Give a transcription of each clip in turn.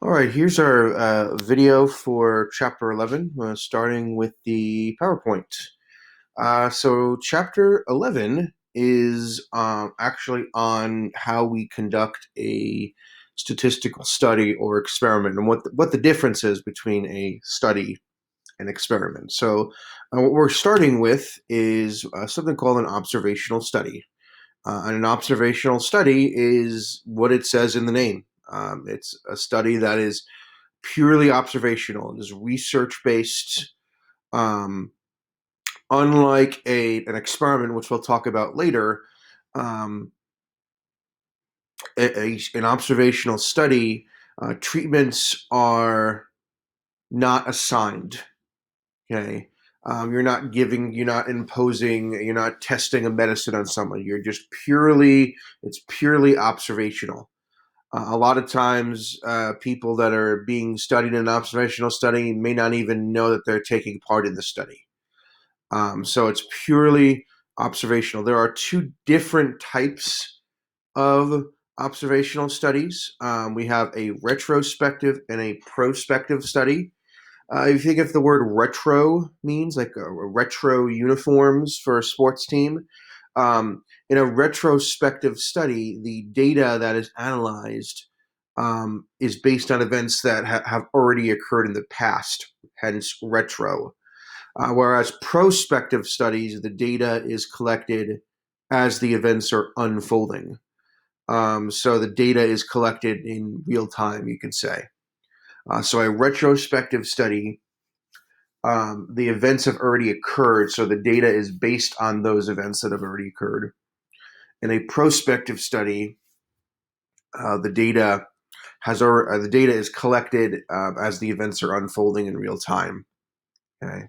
All right, here's our video for chapter 11, starting with the PowerPoint. So, chapter 11 is actually on how we conduct a statistical study or experiment and what the difference is between a study and experiment. So, what we're starting with is something called an observational study. And an observational study is what it says in the name. It's a study that is purely observational. It is research based. Um, Unlike an experiment, which we'll talk about later, um, an observational study, treatments are not assigned. Okay. You're not imposing, you're not testing a medicine on someone. It's purely observational. A lot of times, people that are being studied in an observational study may not even know that they're taking part in the study. So it's purely observational. There are two different types of observational studies. We have a retrospective and a prospective study. If you think of the word retro means like retro uniforms for a sports team, in a retrospective study, the data that is analyzed is based on events that have already occurred in the past, hence retro. Whereas prospective studies, the data is collected as the events are unfolding. So the data is collected in real time, you could say. So a retrospective study, the events have already occurred, so the data is based on those events that have already occurred. In a prospective study, the data the data is collected as the events are unfolding in real time. Okay,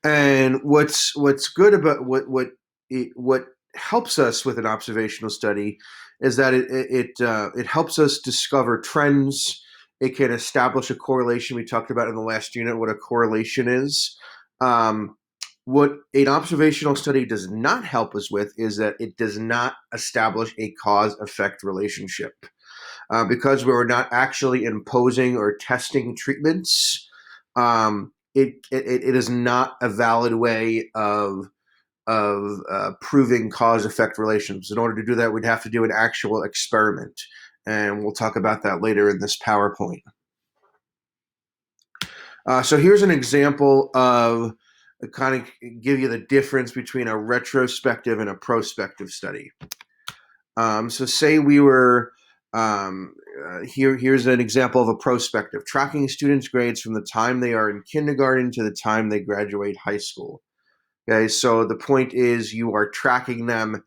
and what's good about what helps us with an observational study is that it helps us discover trends. It can establish a correlation. We talked about in the last unit what a correlation is. Um, what an observational study does not help us with is that it does not establish a cause effect relationship. Because we're not actually imposing or testing treatments, it is not a valid way of proving cause effect relations. In order to do that, we'd have to do an actual experiment, and we'll talk about that later in this PowerPoint. So here's an example of kind of give you the difference between a retrospective and a prospective study. So say we were here's an example of a prospective, tracking students' grades from the time they are in kindergarten to the time they graduate high school. Okay, so the point is you are tracking them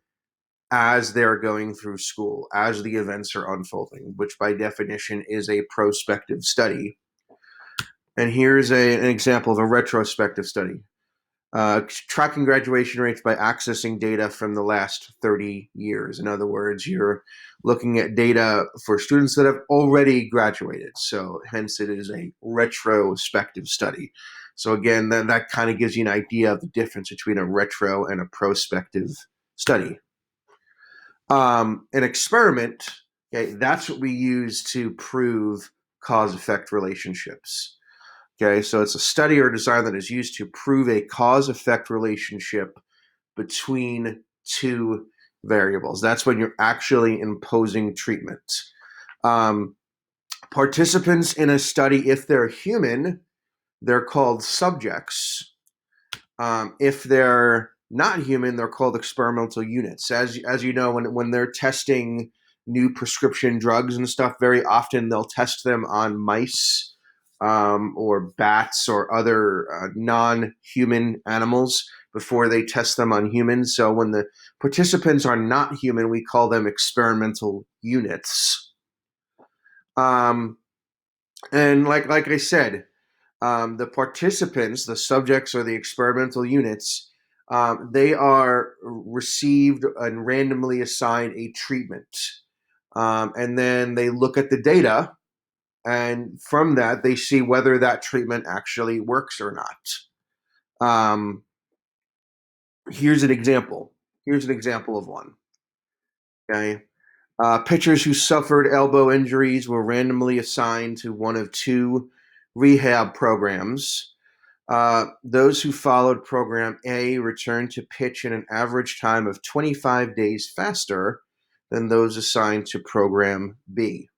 as they're going through school, as the events are unfolding, which by definition is a prospective study. And here's an example of a retrospective study. Tracking graduation rates by accessing data from the last 30 years. In other words, you're looking at data for students that have already graduated. So hence it is a retrospective study. So again, that kind of gives you an idea of the difference between a retro and a prospective study. An experiment, okay, that's what we use to prove cause-effect relationships. Okay, so it's a study or design that is used to prove a cause-effect relationship between two variables. That's when you're actually imposing treatment. Um, Participants in a study, if they're human, they're called subjects. If they're not human, they're called experimental units. As you know, when they're testing new prescription drugs and stuff, very often they'll test them on mice, or bats or other non-human animals before they test them on humans. So when the participants are not human, we call them experimental units. Um, and like I said, the participants, the subjects or the experimental units, they are received and randomly assigned a treatment. And then they look at the data, and from that, they see whether that treatment actually works or not. Um, here's an example. Here's an example of one. Okay. Pitchers who suffered elbow injuries were randomly assigned to one of two rehab programs. Those who followed Program A returned to pitch in an average time of 25 days faster than those assigned to Program B.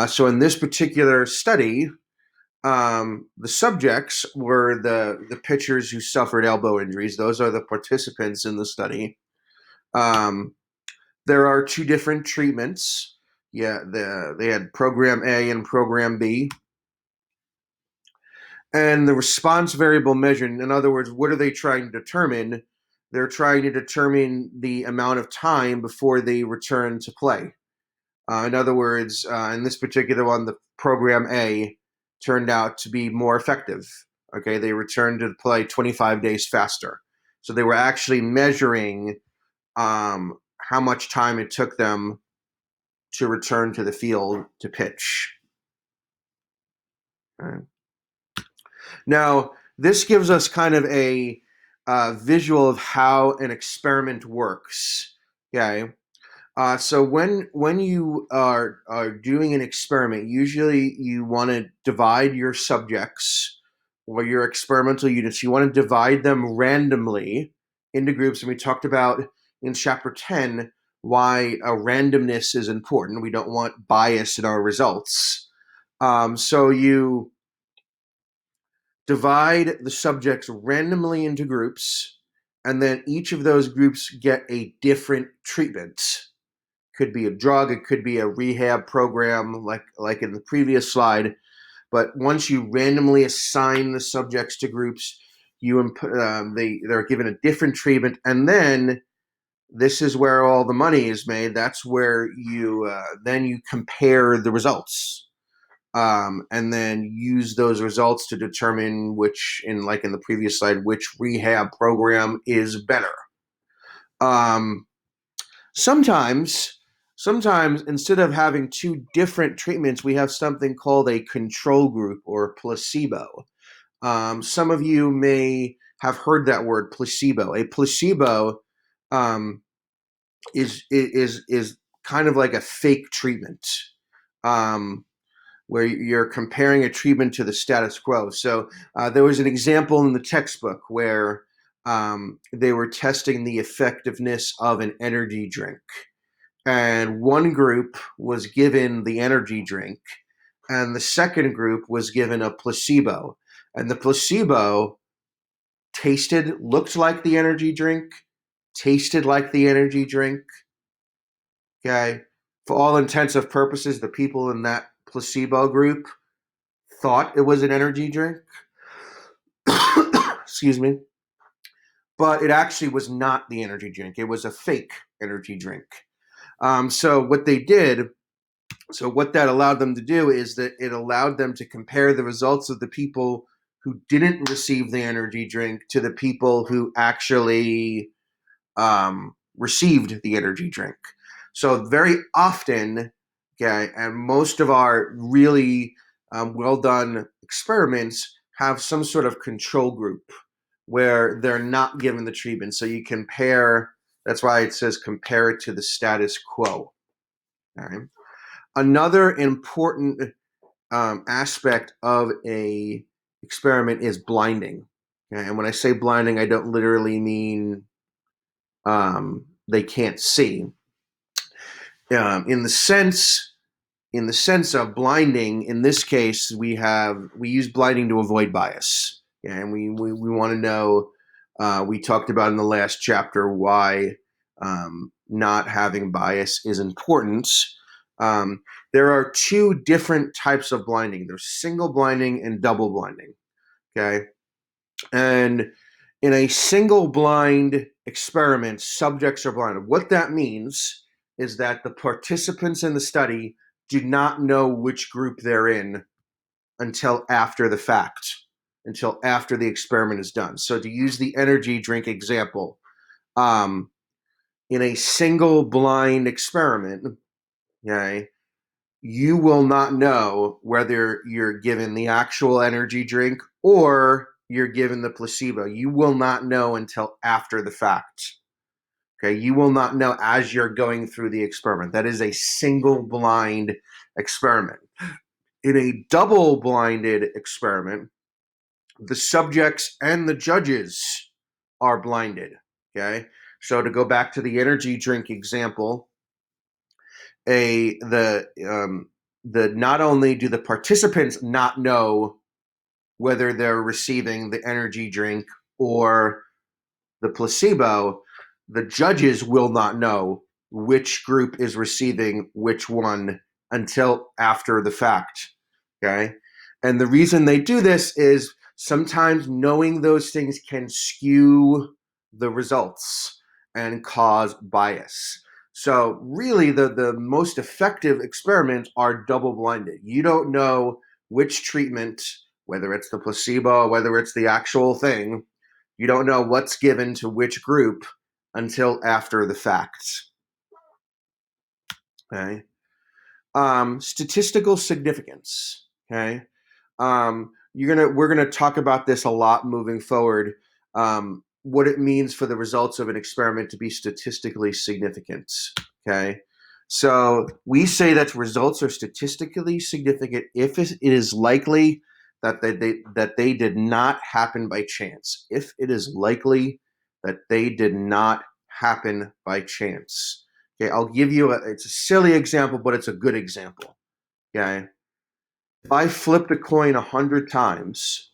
So, in this particular study, the subjects were the pitchers who suffered elbow injuries. Those are the participants in the study. Um, there are two different treatments. Yeah, they had Program A and Program B. And the response variable measured, in other words, what are they trying to determine? They're trying to determine the amount of time before they return to play. In other words, in this particular one, the Program A turned out to be more effective. Okay, they returned to play 25 days faster. So they were actually measuring how much time it took them to return to the field to pitch. Okay. Now, this gives us kind of a visual of how an experiment works. Okay. So when you are doing an experiment, usually you want to divide your subjects or your experimental units. You want to divide them randomly into groups, and we talked about in chapter 10 why randomness is important. We don't want bias in our results. So you divide the subjects randomly into groups, and then each of those groups get a different treatment. Could be a drug, it could be a rehab program, like in the previous slide. But once you randomly assign the subjects to groups, they're given a different treatment, and then this is where all the money is made. That's where you then you compare the results, and then use those results to determine which, in the previous slide, which rehab program is better. Um, sometimes, sometimes instead of having two different treatments, we have something called a control group or placebo. Some of you may have heard that word placebo. A placebo um, is kind of like a fake treatment. Um, where you're comparing a treatment to the status quo. So there was an example in the textbook where they were testing the effectiveness of an energy drink. And one group was given the energy drink, and the second group was given a placebo. And the placebo looked like the energy drink, tasted like the energy drink. Okay. For all intents and purposes, the people in that placebo group thought it was an energy drink. Excuse me. But it actually was not the energy drink. It was a fake energy drink. So what they did, so what that allowed them to do is that it allowed them to compare the results of the people who didn't receive the energy drink to the people who actually received the energy drink. So very often, okay, and most of our really well done experiments have some sort of control group where they're not given the treatment. So you compare. That's why it says compare it to the status quo. All right. Another important aspect of a experiment is blinding. Okay? And when I say blinding, I don't literally mean they can't see. Um, in the sense in the sense of blinding, in this case, we use blinding to avoid bias, and we want to know. We talked about in the last chapter why not having bias is important. Um, there are two different types of blinding. There's single blinding and double blinding. Okay, and in a single blind experiment, subjects are blinded. What that means is that the participants in the study do not know which group they're in until after the fact, until after the experiment is done. So, to use the energy drink example, um, in a single blind experiment, okay, you will not know whether you're given the actual energy drink or you're given the placebo. You will not know until after the fact. Okay, you will not know as you're going through the experiment. That is a single blind experiment. In a double blinded experiment, the subjects and the judges are blinded. Okay, so to go back to the energy drink example, the not only do the participants not know whether they're receiving the energy drink or the placebo, the judges will not know which group is receiving which one until after the fact. Okay. And the reason they do this is sometimes knowing those things can skew the results and cause bias. So, really, the most effective experiments are double blinded. You don't know which treatment, whether it's the placebo, whether it's the actual thing, you don't know what's given to which group until after the fact. Okay. Statistical significance. Okay. We're gonna talk about this a lot moving forward. What it means for the results of an experiment to be statistically significant. Okay. So we say that results are statistically significant if it is likely that they did not happen by chance. If it is likely that they did not happen by chance. Okay, I'll give you it's a silly example, but it's a good example. Okay. If I flipped a coin 100 times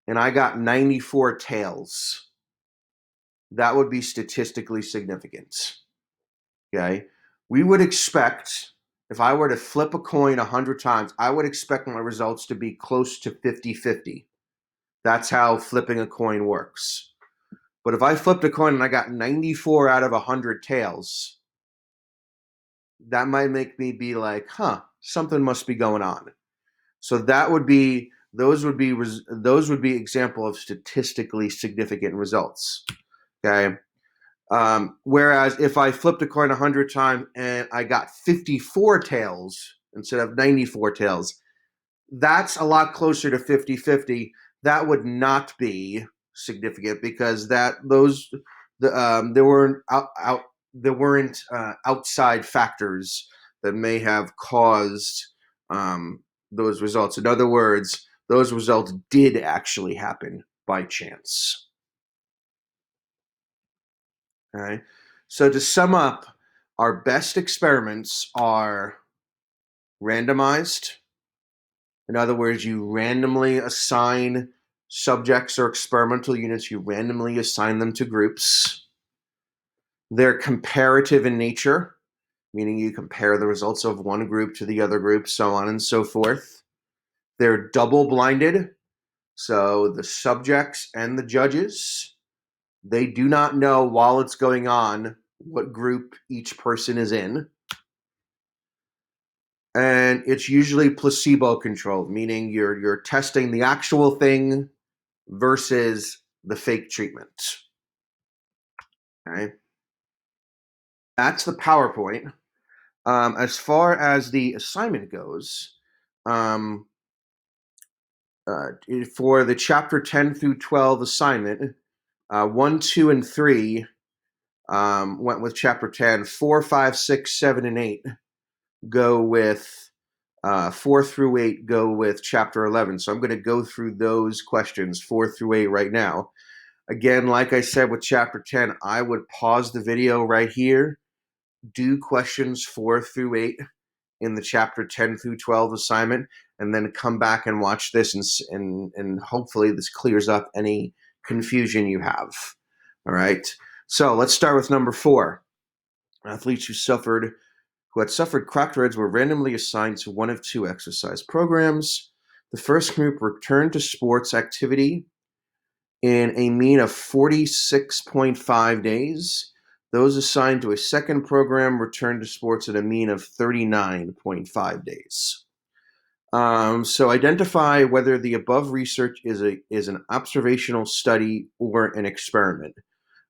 and I got 94 tails, that would be statistically significant. Okay. We would expect, if I were to flip a coin 100 times, I would expect my results to be close to 50-50. That's how flipping a coin works. But if I flipped a coin and I got 94 out of 100 tails, that might make me be like, something must be going on. So those would be example of statistically significant results. Okay. Whereas if I flipped a coin 100 times and I got 54 tails instead of 94 tails, that's a lot closer to 50-50. That would not be significant because there weren't outside factors that may have caused those results. In other words, those results did actually happen by chance. Okay. So to sum up, our best experiments are randomized. In other words, you randomly assign subjects or experimental units, you randomly assign them to groups. They're comparative in nature, meaning you compare the results of one group to the other group, so on and so forth. They're double blinded, so the subjects and the judges, they do not know while it's going on what group each person is in. And it's usually placebo controlled, meaning you're testing the actual thing versus the fake treatment. Okay, that's the PowerPoint. As far as the assignment goes, um, for the chapter 10 through 12 assignment, 1, 2, and 3 went with chapter 10. 4, 5, 6, 7, and 8 go with 4 through 8 go with chapter 11. So I'm going to go through those questions 4 through 8 right now. Again, like I said with chapter 10, I would pause the video right here, do questions 4 through 8 in the chapter 10 through 12 assignment, and then come back and watch this, and hopefully this clears up any confusion you have. All right. So let's start with number 4. Athletes who had suffered cracked ribs were randomly assigned to one of 2 exercise programs. The first group returned to sports activity in a mean of 46.5 days. Those assigned to a second program returned to sports at a mean of 39.5 days. So identify whether the above research is an observational study or an experiment.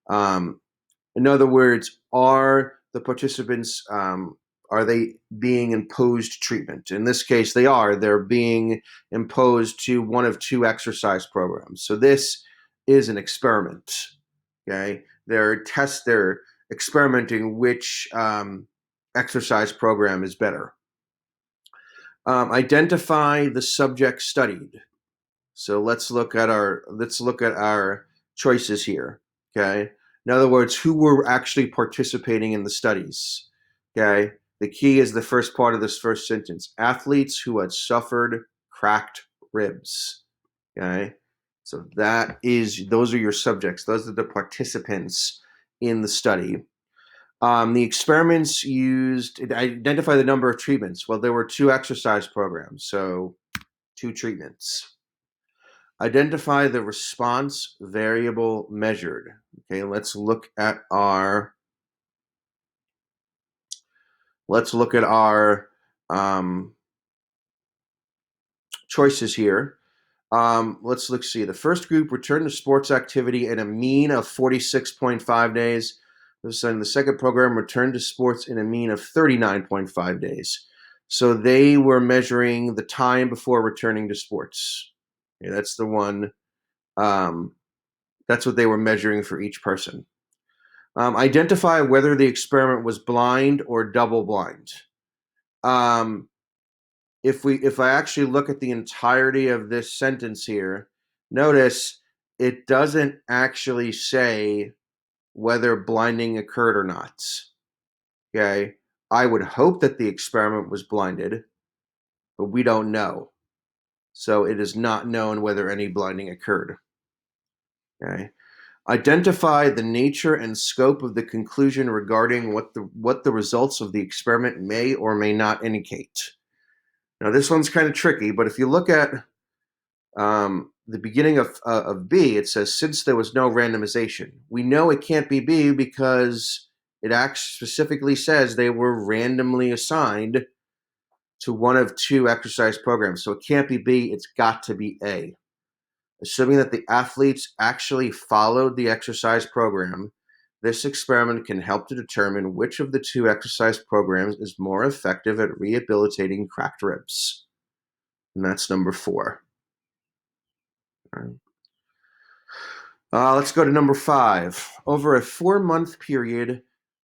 In other words, are the participants are they being imposed treatment? In this case, they are. They're being imposed to one of 2 exercise programs. So this is an experiment. Okay, they're experimenting which exercise program is better. Identify the subject studied. So let's look at our choices here. Okay. In other words, who were actually participating in the studies. Okay. The key is the first part of this first sentence. Athletes who had suffered cracked ribs. Okay. So those are your subjects. Those are the participants in the study. The experiments used identify the number of treatments. Well, there were 2 exercise programs, so 2 treatments. Identify the response variable measured. Okay, let's look at our choices here. Let's see. The first group returned to sports activity in a mean of 46.5 days. The second program returned to sports in a mean of 39.5 days. So they were measuring the time before returning to sports. Okay, that's the one. That's what they were measuring for each person. Identify whether the experiment was blind or double blind. If I actually look at the entirety of this sentence here, notice it doesn't actually say whether blinding occurred or not. Okay, I would hope that the experiment was blinded, but we don't know. So it is not known whether any blinding occurred. Okay. Identify the nature and scope of the conclusion regarding what the results of the experiment may or may not indicate. Now, this one's kind of tricky, but if you look at the beginning of B, it says, since there was no randomization. We know it can't be B because it specifically says they were randomly assigned to one of 2 exercise programs. So it can't be B, it's got to be A. Assuming that the athletes actually followed the exercise program, this experiment can help to determine which of the 2 exercise programs is more effective at rehabilitating cracked ribs. And that's number 4. All right. Let's go to number 5. Over a 4-month period,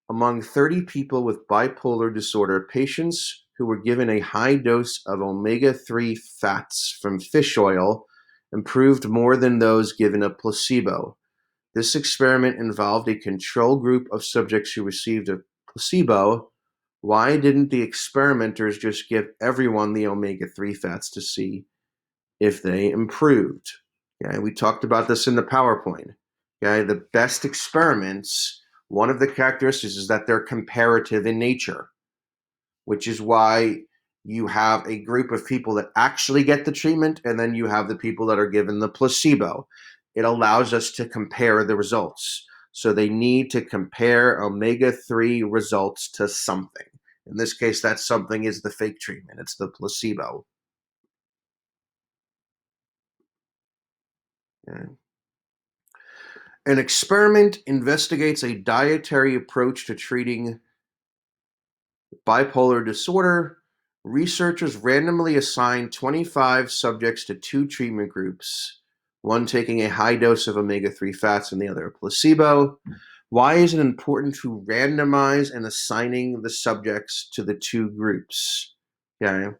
among 30 people with bipolar disorder, patients who were given a high dose of omega-3 fats from fish oil improved more than those given a placebo. This experiment involved a control group of subjects who received a placebo. Why didn't the experimenters just give everyone the omega-3 fats to see if they improved? Okay, we talked about this in the PowerPoint. Okay, the best experiments, one of the characteristics is that they're comparative in nature, which is why you have a group of people that actually get the treatment, and then you have the people that are given the placebo. It allows us to compare the results. So they need to compare omega-3 results to something. In this case, that something is the fake treatment. It's the placebo. Okay. An experiment investigates a dietary approach to treating bipolar disorder. Researchers randomly assigned 25 subjects to 2 treatment groups, one taking a high dose of omega-3 fats and the other a placebo. Why is it important to randomize and assigning the subjects to the 2 groups? Okay.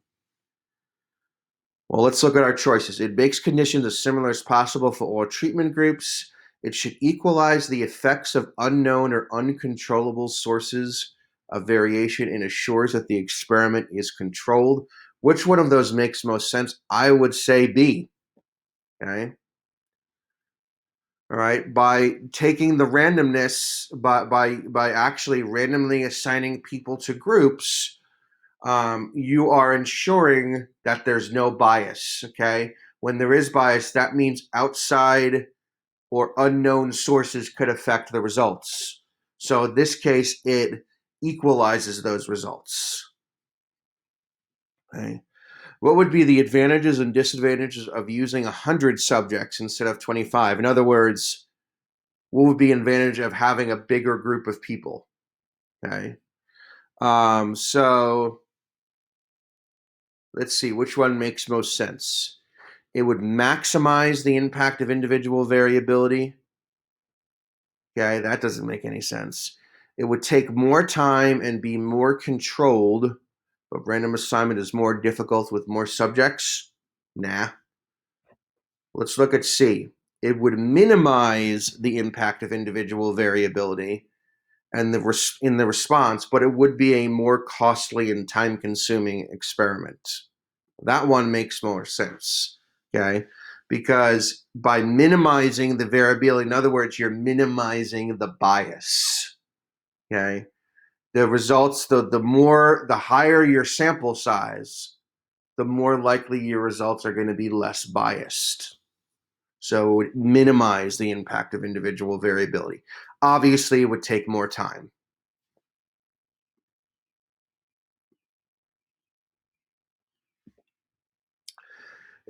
Well, let's look at our choices. It makes conditions as similar as possible for all treatment groups. It should equalize the effects of unknown or uncontrollable sources of variation and assures that the experiment is controlled. Which one of those makes most sense? I would say B. Okay. All right. By taking the randomness, by actually randomly assigning people to groups, you are ensuring that there's no bias. Okay. When there is bias, that means outside or unknown sources could affect the results. So in this case, it equalizes those results. Okay. What would be the advantages and disadvantages of using 100 subjects instead of 25? In other words, what would be an advantage of having a bigger group of people? Okay. So let's see, which one makes most sense? It would maximize the impact of individual variability. Okay, that doesn't make any sense. It would take more time and be more controlled, but random assignment is more difficult with more subjects. Nah. Let's look at C. It would minimize the impact of individual variability and in the response, but it would be a more costly and time-consuming experiment. That one makes more sense, okay? Because by minimizing the variability, in other words, you're minimizing the bias, okay? The results, the higher your sample size, the more likely your results are going to be less biased. So it would minimize the impact of individual variability. Obviously, it would take more time.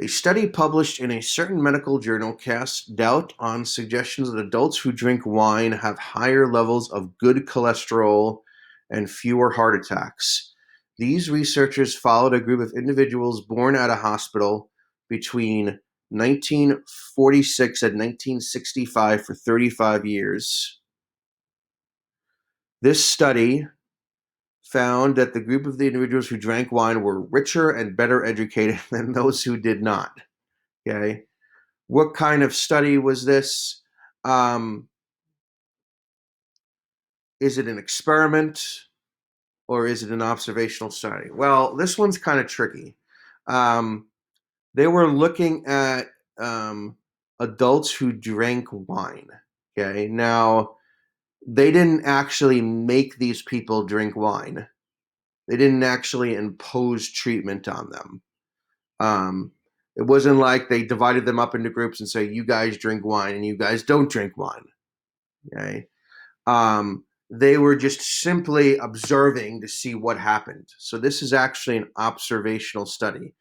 A study published in a certain medical journal casts doubt on suggestions that adults who drink wine have higher levels of good cholesterol and fewer heart attacks. These researchers followed a group of individuals born at a hospital between 1946 and 1965 for 35 years. This study found that the group of the individuals who drank wine were richer and better educated than those who did not. Okay. What kind of study was this? Is it an experiment or is it an observational study? Well, this one's kind of tricky. They were looking at adults who drank wine. Okay. Now, they didn't actually make these people drink wine. They didn't actually impose treatment on them. It wasn't like they divided them up into groups and say, you guys drink wine and you guys don't drink wine. Okay. They were just simply observing to see what happened. So this is actually an observational study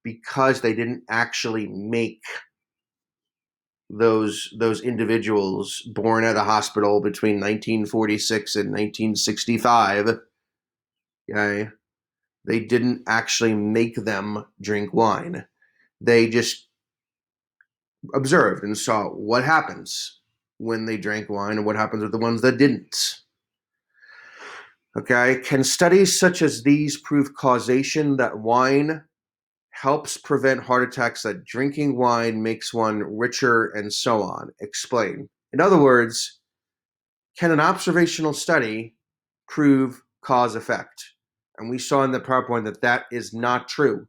because they didn't actually make those individuals born at a hospital between 1946 and 1965. Okay. They didn't actually make them drink wine. They just observed and saw what happens when they drank wine and what happens with the ones that didn't. Okay, can studies such as these prove causation that wine helps prevent heart attacks, that drinking wine makes one richer, and so on? Explain. In other words, can an observational study prove cause effect? And we saw in the PowerPoint that that is not true.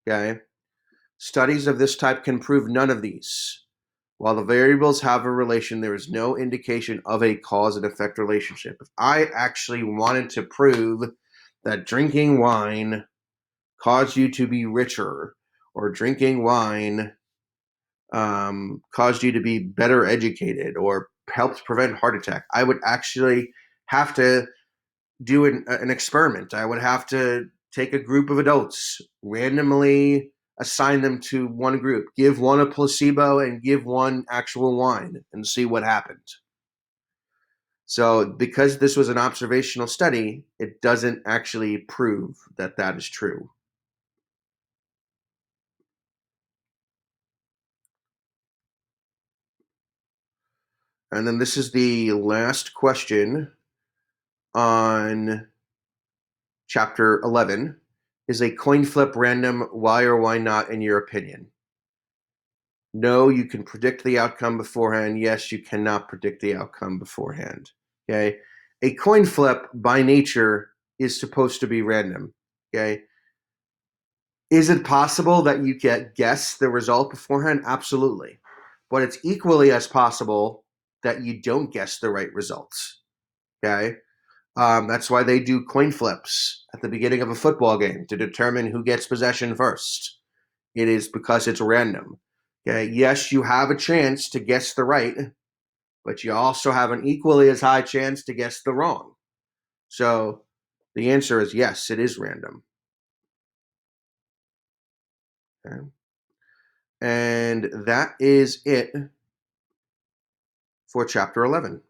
Okay, studies of this type can prove none of these. While the variables have a relation, there is no indication of a cause and effect relationship. If I actually wanted to prove that drinking wine caused you to be richer, or drinking wine caused you to be better educated, or helped prevent heart attack, I would actually have to do an experiment. I would have to take a group of adults, randomly assign them to one group, give one a placebo and give one actual wine, and see what happened. So because this was an observational study, it doesn't actually prove that that is true. And then this is the last question on chapter 11. Is a coin flip random? Why or why not, in your opinion? No, you can predict the outcome beforehand. Yes, you cannot predict the outcome beforehand. Okay. A coin flip by nature is supposed to be random. Okay. Is it possible that you can guess the result beforehand? Absolutely. But it's equally as possible that you don't guess the right results. Okay. That's why they do coin flips at the beginning of a football game to determine who gets possession first. It is because it's random. Okay, yes, you have a chance to guess the right, but you also have an equally as high chance to guess the wrong. So the answer is yes, it is random. Okay. And that is it for chapter 11.